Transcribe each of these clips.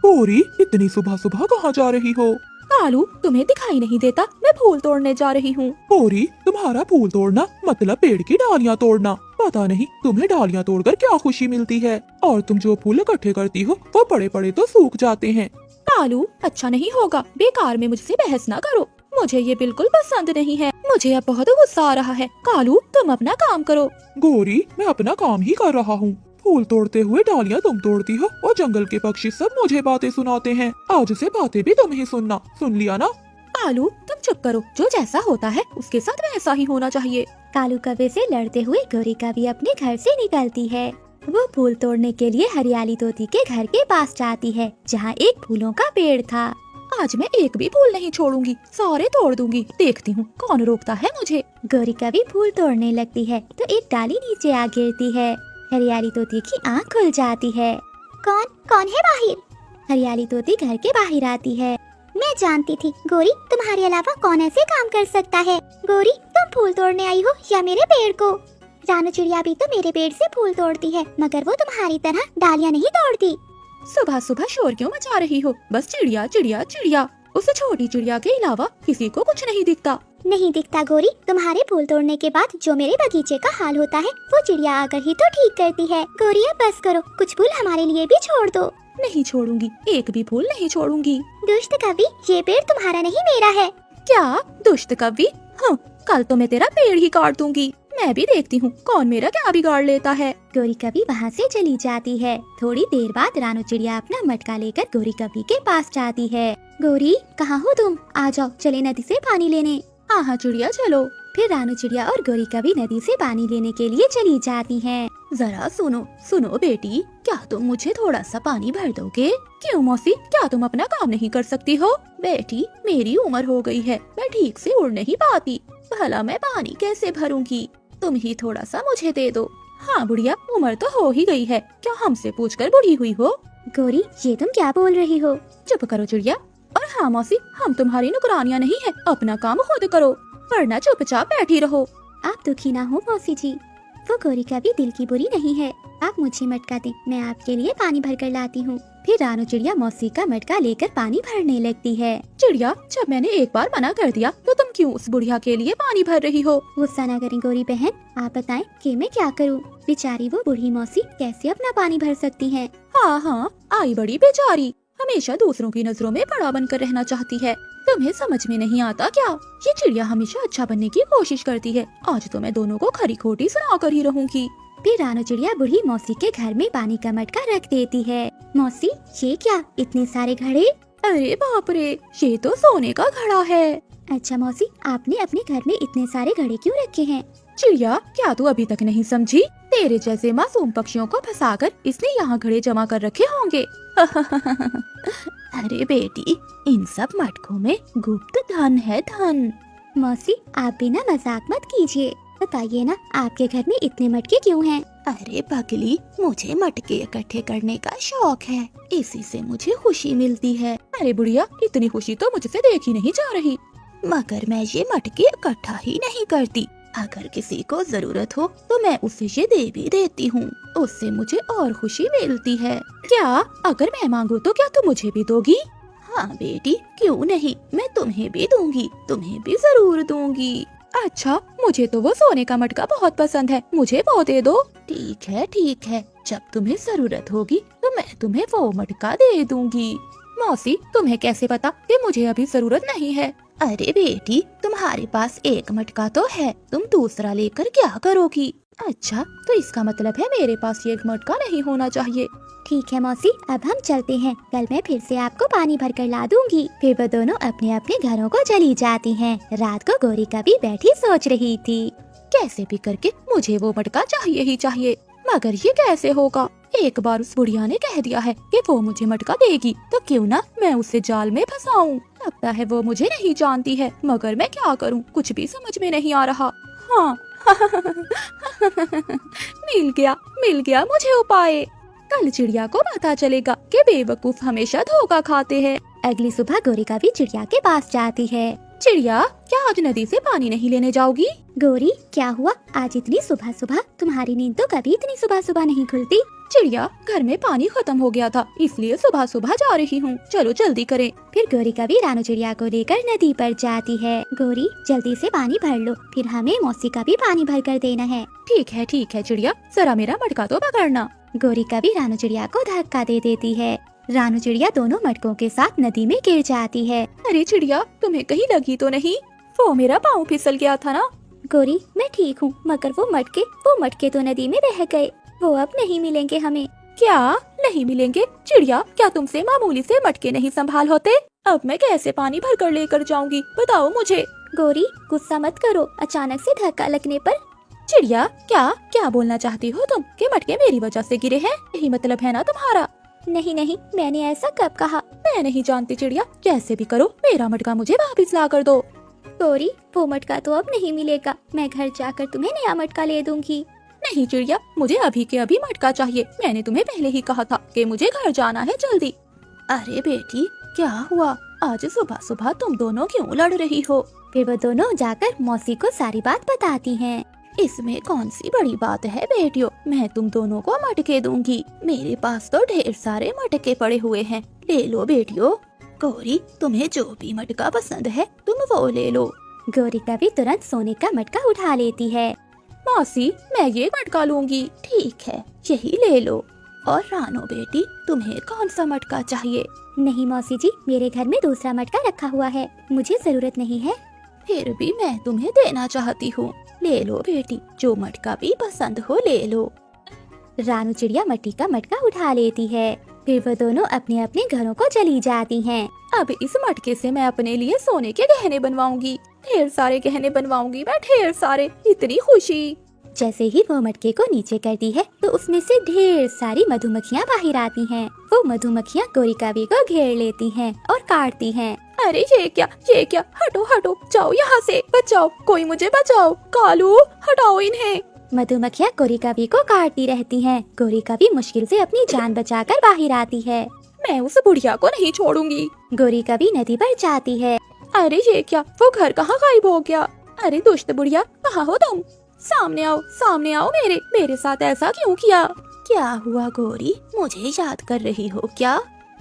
गौरी, इतनी सुबह सुबह कहाँ जा रही हो? कालू, तुम्हें दिखाई नहीं देता? मैं फूल तोड़ने जा रही हूँ। गौरी, तुम्हारा फूल तोड़ना मतलब पेड़ की डालियाँ तोड़ना। पता नहीं तुम्हें डालियाँ तोड़कर क्या खुशी मिलती है, और तुम जो फूल इकट्ठे करती हो वो पड़े पड़े तो सूख जाते हैं। कालू, अच्छा नहीं होगा, बेकार में मुझसे बहस ना करो। मुझे ये बिल्कुल पसंद नहीं है। मुझे अब बहुत गुस्सा आ रहा है। कालू, तुम अपना काम करो। गौरी, मैं अपना काम ही कर रहा हूँ। फूल तोड़ते हुए डालियाँ तुम तोड़ती हो और जंगल के पक्षी सब मुझे बातें सुनाते हैं। आज से बातें भी तुम ही सुनना, सुन लिया ना? कालू, तुम चुप करो। जो जैसा होता है उसके साथ वैसा ही होना चाहिए। कालू कौवे से लड़ते हुए गौरी कौवी अपने घर से निकलती है। वो फूल तोड़ने के लिए हरियाली तोती के घर के पास जाती है, जहाँ एक फूलों का पेड़ था। आज मैं एक भी फूल नहीं छोड़ूंगी, सारे तोड़ दूंगी। देखती हूँ कौन रोकता है मुझे। गौरी कौवी फूल तोड़ने लगती है तो एक डाली नीचे आ गिरती है। हरियाली तोती की आँख खुल जाती है। कौन कौन है बाहर? हरियाली तोती घर के बाहर आती है। मैं जानती थी गौरी, तुम्हारे अलावा कौन ऐसे काम कर सकता है। गौरी, तुम फूल तोड़ने आई हो या मेरे पेड़ को? रानू चिड़िया भी तो मेरे पेड़ से फूल तोड़ती है, मगर वो तुम्हारी तरह डालियाँ नहीं तोड़ती। सुबह सुबह शोर क्यों मचा रही हो? बस चिड़िया चिड़िया चिड़िया। उस छोटी चिड़िया के अलावा किसी को कुछ नहीं दिखता। नहीं दिखता गौरी, तुम्हारे फूल तोड़ने के बाद जो मेरे बगीचे का हाल होता है वो चिड़िया आकर ही तो ठीक करती है। गौरी, अब बस करो, कुछ फूल हमारे लिए भी छोड़ दो। नहीं छोड़ूंगी, एक भी फूल नहीं छोड़ूंगी। दुष्ट कवि, ये पेड़ तुम्हारा नहीं मेरा है। क्या दुष्ट कवि? हाँ, कल तो मैं तेरा पेड़ ही काट दूंगी। मैं भी देखती हूँ कौन मेरा क्या बिगाड़ लेता है। गौरी कवि वहाँ से चली जाती है। थोड़ी देर बाद रानू चिड़िया अपना मटका लेकर गौरी कवि के पास जाती है। गौरी, कहाँ हो तुम? आ जाओ, चले नदी से पानी लेने। हाँ चिड़िया, चलो। फिर रानू चिड़िया और गौरी कवि नदी से पानी लेने के लिए चली जाती हैं। जरा सुनो सुनो बेटी, क्या तुम मुझे थोड़ा सा पानी भर दोगे? क्यों मौसी, क्या तुम अपना काम नहीं कर सकती हो? बेटी, मेरी उम्र हो गई है, मैं ठीक से उड़ नहीं पाती, भला मैं पानी कैसे भरूंगी? तुम ही थोड़ा सा मुझे दे दो। हाँ बुढ़िया, उम्र तो हो ही गई है, क्या हमसे पूछकर बूढ़ी हुई हो? गौरी, ये तुम क्या बोल रही हो? चुप करो चिड़िया। और हाँ मौसी, हम तुम्हारी नौकरानियाँ नहीं है, अपना काम खुद करो, वरना चुपचाप बैठी रहो। आप दुखी ना हो मौसी जी, वो गौरी कवि दिल की बुरी नहीं है। आप मुझे मटका दें, मैं आपके लिए पानी भर कर लाती हूँ। फिर रानू चिड़िया मौसी का मटका लेकर पानी भरने लगती है। चिड़िया, जब मैंने एक बार मना कर दिया तो तुम क्यों उस बुढ़िया के लिए पानी भर रही हो? गुस्सा ना करें गौरी बहन, आप बताएं कि मैं क्या करूं? बेचारी वो बूढ़ी मौसी कैसे अपना पानी भर सकती हैं? हाँ हाँ, आई बड़ी बेचारी, हमेशा दूसरों की नजरों में बड़ा बनकर रहना चाहती है। तुम्हें समझ में नहीं आता क्या? ये चिड़िया हमेशा अच्छा बनने की कोशिश करती है। आज तो मैं दोनों को खरी खोटी सुना कर ही रहूंगी। फिर रानू चिड़िया बूढ़ी मौसी के घर में पानी का मटका रख देती है। मौसी, ये क्या, इतने सारे घड़े? अरे बाप रे, ये तो सोने का घड़ा है। अच्छा मौसी, आपने अपने घर में इतने सारे घड़े क्यों रखे हैं? चिड़िया, क्या तू अभी तक नहीं समझी? तेरे जैसे मासूम पक्षियों को फंसाकर इसने यहाँ घड़े जमा कर रखे होंगे। अरे बेटी, इन सब मटकों में गुप्त धन है, धन। मौसी, आप भी ना मजाक मत कीजिए, बताइए ना, आपके घर में इतने मटके क्यों हैं? अरे पगली, मुझे मटके इकट्ठे करने का शौक है, इसी से मुझे खुशी मिलती है। अरे बुढ़िया, इतनी खुशी तो मुझसे देखी नहीं जा रही। मगर मैं ये मटके इकट्ठा ही नहीं करती, अगर किसी को जरूरत हो तो मैं उसे ये दे भी देती हूँ, उससे मुझे और खुशी मिलती है। क्या अगर मैं मांगू तो क्या तुम मुझे भी दोगी? हाँ बेटी, क्यों नहीं, मैं तुम्हें भी दूंगी, तुम्हें भी जरूर दूंगी। अच्छा, मुझे तो वो सोने का मटका बहुत पसंद है, मुझे वो दे दो। ठीक है, जब तुम्हें जरूरत होगी तो मैं तुम्हें वो मटका दे दूंगी। मौसी, तुम्हें कैसे पता कि मुझे अभी जरूरत नहीं है? अरे बेटी, तुम्हारे पास एक मटका तो है, तुम दूसरा लेकर क्या करोगी? अच्छा, तो इसका मतलब है मेरे पास ये मटका नहीं होना चाहिए। ठीक है मौसी, अब हम चलते हैं, कल मैं फिर से आपको पानी भर कर ला दूंगी। फिर वो दोनों अपने अपने घरों को चली जाती हैं। रात को गौरी कवि बैठी सोच रही थी, कैसे भी करके मुझे वो मटका चाहिए ही चाहिए, मगर ये कैसे होगा? एक बार उस बुढ़िया ने कह दिया है कि वो मुझे मटका देगी, तो क्यों ना मैं उसे जाल में फंसाऊं। लगता है वो मुझे नहीं जानती है, मगर मैं क्या करूं, कुछ भी समझ में नहीं आ रहा। हाँ मिल गया मुझे उपाय। कल चिड़िया को पता चलेगा कि बेवकूफ हमेशा धोखा खाते हैं। अगली सुबह गौरी कवि चिड़िया के पास जाती है। चिड़िया, क्या आज नदी से पानी नहीं लेने जाओगी? गौरी, क्या हुआ? आज इतनी सुबह सुबह? तुम्हारी नींद तो कभी इतनी सुबह सुबह नहीं खुलती। चिड़िया, घर में पानी खत्म हो गया था, इसलिए सुबह सुबह जा रही हूँ। चलो जल्दी करें। फिर गौरी कभी रानू चिड़िया को लेकर नदी पर जाती है। गौरी, जल्दी से पानी भर लो, फिर हमें मौसी का भी पानी भर कर देना है। ठीक है चिड़िया, जरा मेरा मटका तो पकड़ना। गौरी कभी रानू चिड़िया को धक्का दे देती है। रानू चिड़िया दोनों मटकों के साथ नदी में गिर जाती है। अरे चिड़िया, तुम्हें कहीं लगी तो नहीं? वो मेरा पाँव फिसल गया था ना। गौरी, मैं ठीक हूँ, मगर वो मटके तो नदी में बह गए। वो अब नहीं मिलेंगे हमें। क्या नहीं मिलेंगे? चिड़िया, क्या तुमसे मामूली से मटके नहीं संभाल होते? अब मैं कैसे पानी भर कर लेकर जाऊंगी, बताओ मुझे। गौरी, गुस्सा मत करो, अचानक से धक्का लगने पर। चिड़िया, क्या बोलना चाहती हो तुम कि मटके मेरी वजह से गिरे हैं? यही मतलब है ना तुम्हारा? नहीं, मैंने ऐसा कब कहा? मैं नहीं जानती चिड़िया, कैसे भी करो मेरा मटका मुझे वापस ला कर दो। गौरी, वो मटका तो अब नहीं मिलेगा, मैं घर जाकर तुम्हें नया मटका ले दूंगी। नहीं चिड़िया, मुझे अभी के अभी मटका चाहिए। मैंने तुम्हें पहले ही कहा था कि मुझे घर जाना है जल्दी। अरे बेटी, क्या हुआ? आज सुबह सुबह तुम दोनों क्यों लड़ रही हो? फिर वो दोनों जाकर मौसी को सारी बात बताती हैं। इसमें कौन सी बड़ी बात है बेटियों, मैं तुम दोनों को मटके दूंगी। मेरे पास तो ढेर सारे मटके पड़े हुए हैं, ले लो बेटियों। गौरी, तुम्हें जो भी मटका पसंद है तुम वो ले लो। गौरी कभी तुरंत सोने का मटका उठा लेती है। मौसी, मैं ये मटका लूंगी। ठीक है, यही ले लो। और रानो बेटी, तुम्हें कौन सा मटका चाहिए? नहीं मौसी जी, मेरे घर में दूसरा मटका रखा हुआ है, मुझे जरूरत नहीं है। फिर भी मैं तुम्हें देना चाहती हूँ, ले लो बेटी, जो मटका भी पसंद हो ले लो। रानू चिड़िया मिट्टी का मटका उठा लेती है। फिर वो दोनों अपने अपने घरों को चली जाती हैं। अब इस मटके से मैं अपने लिए सोने के गहने बनवाऊंगी, ढेर सारे गहने बनवाऊंगी मैं, ढेर सारे। इतनी खुशी। जैसे ही वो मटके को नीचे करती है तो उसमें से ढेर सारी मधुमक्खियाँ बाहर आती हैं। वो मधुमक्खियाँ गौरी कावी को घेर लेती हैं और काटती हैं। अरे ये क्या, हटो, जाओ यहाँ से, बचाओ, कोई मुझे बचाओ। कालू, हटाओ इन्हें। मधुमक्खियाँ गौरी कावी को काटती रहती हैं। गौरी कावी मुश्किल से अपनी जान बचाकर बाहर आती है। मैं उस बुढ़िया को नहीं छोड़ूंगी। गौरी कावी नदी पर जाती है। अरे ये क्या, वो घर कहाँ गायब हो गया? अरे दुष्ट बुढ़िया, कहाँ हो तुम? सामने आओ, मेरे साथ ऐसा क्यों किया? क्या हुआ गौरी, मुझे याद कर रही हो क्या?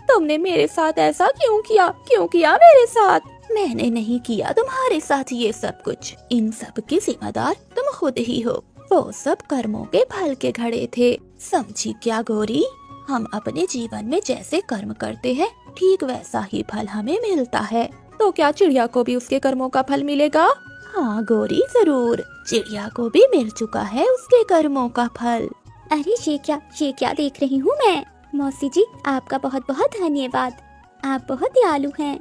तुमने मेरे साथ ऐसा क्यों किया मेरे साथ? मैंने नहीं किया तुम्हारे साथ ये सब कुछ। इन सब की जिम्मेदार तुम खुद ही हो। वो सब कर्मों के फल के घड़े थे, समझी क्या गौरी? हम अपने जीवन में जैसे कर्म करते हैं, ठीक वैसा ही फल हमें मिलता है। तो क्या चिड़िया को भी उसके कर्मों का फल मिलेगा? हाँ गौरी, जरूर। चिड़िया को भी मिल चुका है उसके कर्मों का फल। अरे ये क्या देख रही हूँ मैं? मौसी जी, आपका बहुत बहुत धन्यवाद, आप बहुत दयालु हैं।